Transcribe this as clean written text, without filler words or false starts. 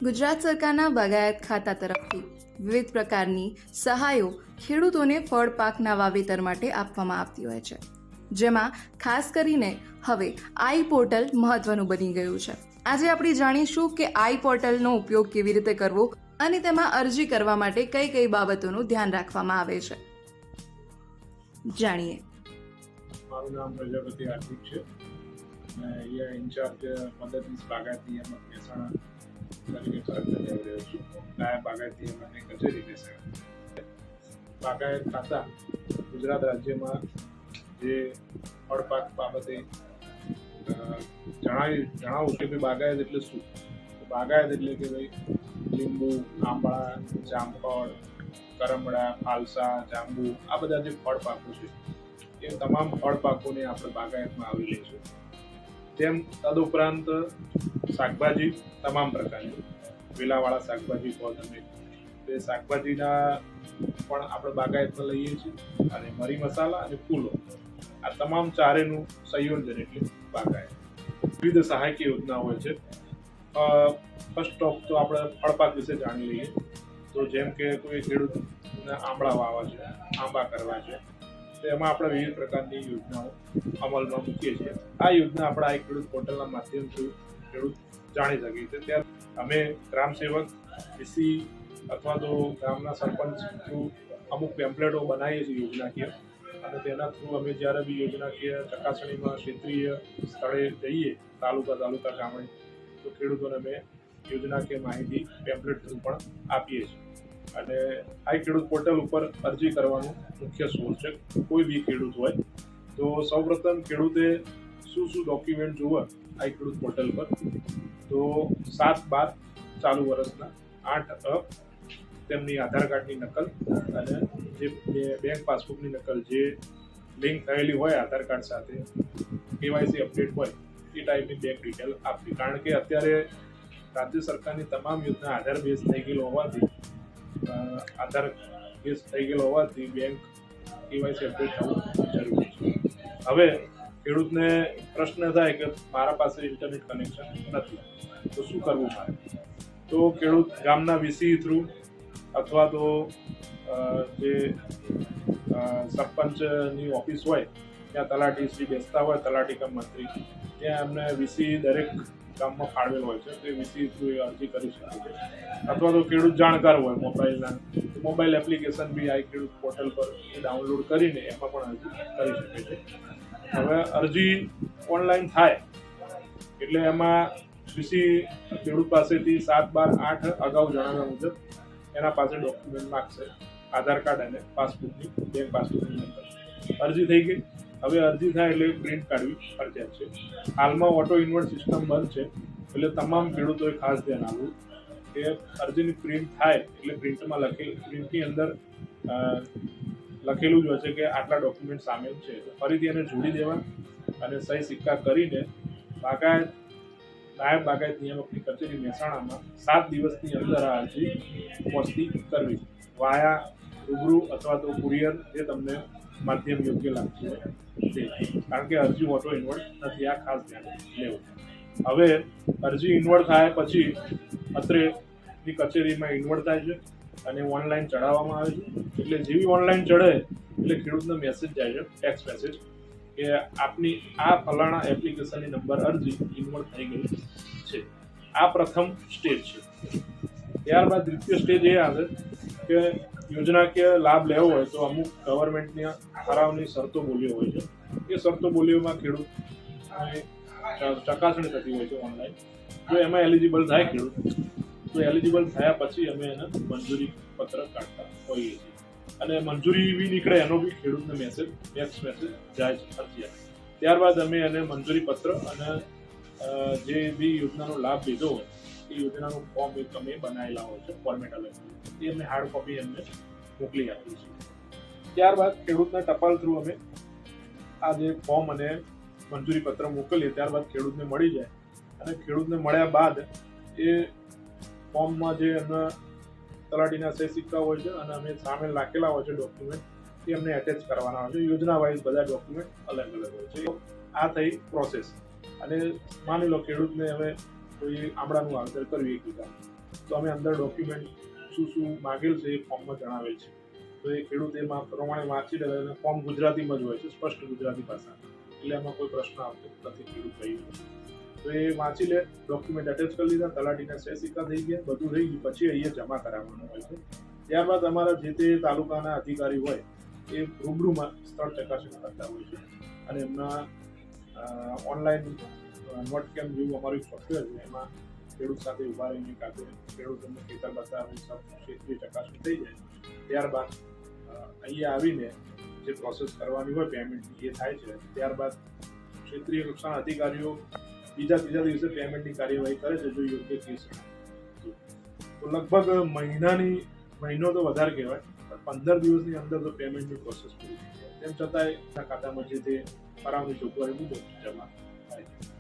ગુજરાત સરકારના બાગાયત ખાતા તરફથી વિવિધ પ્રકારની સહાયો ખેડૂતોને ફળ પાકના વાવેતર માટે આપવામાં આવતી હોય છે, જેમાં ખાસ કરીને હવે આઈ પોર્ટલ મહત્વનું બની ગયું છે. આજે આપણે જાણીશું કે આઈ પોર્ટલનો ઉપયોગ કેવી રીતે કરવો અને તેમાં અરજી કરવા માટે કઈ કઈ બાબતોનું ધ્યાન રાખવામાં આવે છે. જાણીએ. મારું નામ પ્રજાપતિ હાર્દિક છે અને અહીંયા ઇન્ચાર્જ મદદનીશ બાગાયત નિયામક મહેસાણા તરીકે ફરજ બજાવી રહ્યો છું. નાયબ બાગાયત નિયામકની કચેરી મહેસાણા. બાગાયત ખાતા ગુજરાત રાજ્યમાં જે ફળ પાક બાબતે જણાવું કે ભાઈ બાગાયત એટલે શું. બાગાયત એટલે કે ભાઈ લીંબુ, આંબા, જામફળ, કરમડા, ફાલસા, જાંબુ આ બધા જે ફળ પાકો છે એ તમામ ફળ પાકોને આપણે બાગાયતમાં આવરી લઈશું. તેમ તદુપરાંત શાકભાજી તમામ પ્રકારની વેલાવાળા શાકભાજી કહો તમે તે શાકભાજીના પણ આપણે બાગાયતમાં લઈએ છીએ. અને મરી મસાલા અને ફૂલો આ તમામ ચારેનું સંયોજન એટલે બાગાયત. વિવિધ સહાયકી યોજના હોય છે. ફર્સ્ટ ઓફ તો આપણે ફળ પાક વિશે જાણી લઈએ. તો જેમ કે કોઈ ખેડૂતને આંબળા વાવવા છે, આંબા કરવા છે, તો એમાં આપણે વિવિધ પ્રકારની યોજનાઓ અમલમાં મૂકીએ છીએ. આ યોજના આપણા આ ખેડૂત પોર્ટલના માધ્યમથી ખેડૂત જાણી શકે છે. ત્યાં અમે ગ્રામ સેવક, વીસી અથવા તો ગામના સરપંચ થ્રુ અમુક પેમ્પલેટો બનાવીએ છીએ યોજનાકીય, અને તેના થ્રુ અમે જ્યારે બી યોજનાકીય ચકાસણીમાં ક્ષેત્રીય સ્થળે જઈએ, તાલુકા ગામડે, તો ખેડૂતોને અમે યોજનાકીય માહિતી પેમ્પલેટ થ્રુ પણ આપીએ છીએ. અને આ ખેડૂત પોર્ટલ ઉપર અરજી કરવાનું મુખ્ય સોર્સ છે. કોઈ બી ખેડૂત હોય તો સૌપ્રથમ ખેડૂતે શું ડોક્યુમેન્ટ જોવે આ ખેડૂત પોર્ટલ પર, તો 7/12 ચાલુ વર્ષના 8 તેમની આધાર કાર્ડની નકલ અને જે બેંક પાસબુકની નકલ જે લિંક થયેલી હોય આધાર કાર્ડ સાથે, કેવાયસી અપડેટ હોય એ ટાઈપની બેંક ડિટેલ આપવી. કારણ કે અત્યારે રાજ્ય સરકારની તમામ યોજના આધાર બેઝ થઈ ગયેલો હોવાથી બેંક કેવાયસી અપડેટ થવું જરૂરી છે. હવે ખેડૂતને પ્રશ્ન થાય કે મારા પાસે ઇન્ટરનેટ કનેક્શન નથી તો શું કરવું મારે? તો ખેડૂત ગામના વીસી થ્રુ અથવા તો જે સરપંચની ઓફિસ હોય ત્યાં તલાટી શ્રી બેસતા હોય, તલાટી કમ મંત્રી, ત્યાં એમને વીસી દરેક ગામમાં ફાળવેલ હોય છે, તે વીસી થ્રુ એ અરજી કરી શકે છે. અથવા તો ખેડૂત જાણકાર હોય મોબાઈલ એપ્લિકેશન બી આ ખેડૂત પોર્ટલ પર ડાઉનલોડ કરીને એમાં પણ અરજી કરી શકે છે. હવે અરજી ઓનલાઈન થાય એટલે એમાં વીસી ખેડૂત પાસેથી 7/12 8 અગાઉ જણાવ્યા મુજબ એના પાસે ડોક્યુમેન્ટ માગશે, આધાર કાર્ડ અને પાસબુકની બેંક પાસબુકની નંબર. અરજી થઈ ગઈ. હવે અરજી થાય એટલે પ્રિન્ટ કાઢવી ફરજિયાત છે. હાલમાં ઓટો ઇન્વર્ટ સિસ્ટમ બંધ છે, એટલે તમામ ખેડૂતોએ ખાસ ધ્યાન આપવું કે અરજીની પ્રિન્ટ થાય એટલે પ્રિન્ટની અંદર લખેલું જ હોય છે કે આટલા ડોક્યુમેન્ટ સામેલ છે, તો ફરીથી એને જોડી દેવા અને સહી સિક્કા કરીને નાયબ બાગાયત નિયામકની કચેરી મહેસાણામાં 7 દિવસની અંદર આ અરજી પહોંચતી કરવી, વાયા રૂબરૂ અથવા તો કુરિયર, જે તમને માધ્યમ યોગ્ય લાગતું હોય તે. કારણ કે અરજી ઓટો ઇન્વર્ટ નથી, આ ખાસ ધ્યાન લેવું. હવે અરજી ઇન્વર્ટ થાય પછી અત્રેની કચેરીમાં ઇન્વર્ટ થાય છે અને ઓનલાઈન ચડાવવામાં આવે છે. એટલે જેવી ઓનલાઈન ચડે એટલે ખેડૂતનો મેસેજ જાય છે, ટેક્સ્ટ મેસેજ, કે આપની આ ફલાણા એપ્લિકેશનની નંબર અરજી ઇન્વર્ટ થઈ ગઈ છે. આ પ્રથમ સ્ટેજ છે. ત્યારબાદ દ્વિતીય સ્ટેજ એ આવે કે યોજનાકીય લાભ લેવો હોય તો અમુક ગવર્મેન્ટની ઠરાવની શરતો બોલીઓ હોય છે. એ શરતો બોલીઓમાં ખેડૂત ચકાસણી થતી હોય છે ઓનલાઈન. જો એમાં એલિજિબલ થાય ખેડૂત, તો એલિજિબલ થયા પછી અમે એને મંજૂરી પત્ર કાઢતા હોઈએ છીએ. અને મંજૂરી બી નીકળે એનો બી ખેડૂતને ટેક્સ્ટ મેસેજ જાય છે ફરજિયાત. ત્યારબાદ અમે એને મંજૂરી પત્ર અને જે બી યોજનાનો લાભ લીધો હોય એ યોજનાનું ફોર્મ એક અમે બનાવેલા હોય છે, ફોર્મેટ અલગ, એ અમે હાર્ડ કોપી એમને મોકલી આપીએ છીએ. ત્યારબાદ ખેડૂતના ટપાલ થ્રુ અમે આ જે ફોર્મ અને મંજૂરી પત્ર મોકલીએ, ત્યારબાદ ખેડૂતને મળી જાય. અને ખેડૂતને મળ્યા બાદ એ ફોર્મમાં જે એમના તલાટીના સહી સિક્કા હોય છે અને અમે સામે રાખેલા હોય છે ડોક્યુમેન્ટ, એ અમને એટેચ કરવાના હોય છે. યોજના વાઇઝ બધા ડોક્યુમેન્ટ અલગ અલગ હોય છે. આ થઈ પ્રોસેસ. અને માની લો ખેડૂતને હવે તો એ આંબળાનું વાવેતર કર્યું 1 વીઘા, તો અમે અંદર ડોક્યુમેન્ટ શું માગેલ છે એ ફોર્મમાં જણાવેલ છે. તો એ ખેડૂત એમાં પ્રમાણે વાંચી લે અને ફોર્મ ગુજરાતીમાં જ હોય છે, સ્પષ્ટ ગુજરાતી ભાષા, એટલે એમાં કોઈ પ્રશ્ન આવતો નથી ખેડૂત ભાઈ. તો એ વાંચી લે, ડોક્યુમેન્ટ અટેચ કરી લીધા, તલાટીના સહી સિક્કા થઈ ગયા, બધું થઈ ગયું, પછી અહીંયા જમા કરાવવાનું હોય છે. ત્યારબાદ અમારા જે તે તાલુકાના અધિકારી હોય એ રૂબરૂમાં સ્થળ ચકાસણી કરતા હોય છે અને એમના ઓનલાઈન નોટ કેમ્પ જેવું અમારું સોફ્ટવેર છે, એમાં ખેડૂત સાથે ઉભા રહીને કાતે ખેડૂતોને ખેતર બતાવી ક્ષેત્રીય ચકાસણી થઈ જાય. ત્યારબાદ અહીંયા આવીને જે પ્રોસેસ કરવાની હોય પેમેન્ટની એ થાય છે. ત્યારબાદ ક્ષેત્રીય કક્ષાના અધિકારીઓ બીજા ત્રીજા દિવસે પેમેન્ટની કાર્યવાહી કરે છે જો યોગ્ય કેસ. તો લગભગ મહિનો તો વધારે કહેવાય, પણ 15 દિવસની અંદર તો પેમેન્ટની પ્રોસેસ પૂરી થઈ જાય. તેમ છતાંય ખાતામાં જે તે કરાવની જોગવાઈ મુજબ જમા થાય છે.